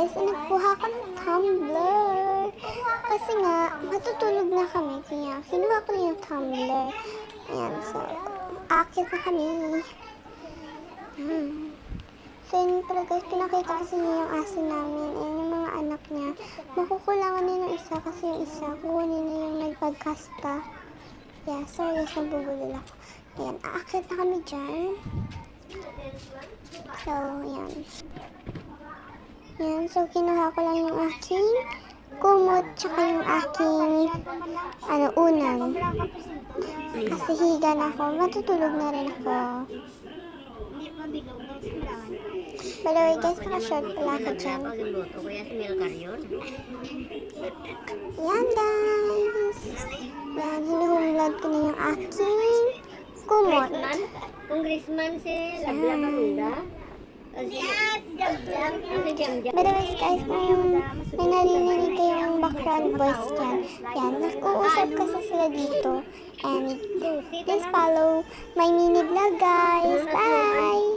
guys, nagkuha ko ng tumbler. Kasi nga, matutulog na kami. Kaya, kinuha ko yung tumbler. Ayan, so, akit na kami. So, yun pala guys, pinakita kasi niya yung asin namin. Ayan, yung mga anak niya. Makukulangan niya ng isa kasi yung isa, kukunin niya yung nagpagkasta. Yeah, sorry guys, nabubulol ako. Ayan, aakit na kami dyan. So, ayan. Yan, so kinuha ko lang yung aking kumot tsaka yung aking unan. Kasi higa na ako, matutulog na rin ako. By the way guys, naka-short pala ako dyan. Yan guys. Yan, hinuhulad ko na yung aking kumot. Congressman si Labla Maluda. Yes! By the way guys, kung may narinig kayong background voice dyan, yan, nag-uusap kasi sila dito. And please follow my mini vlog guys. Bye!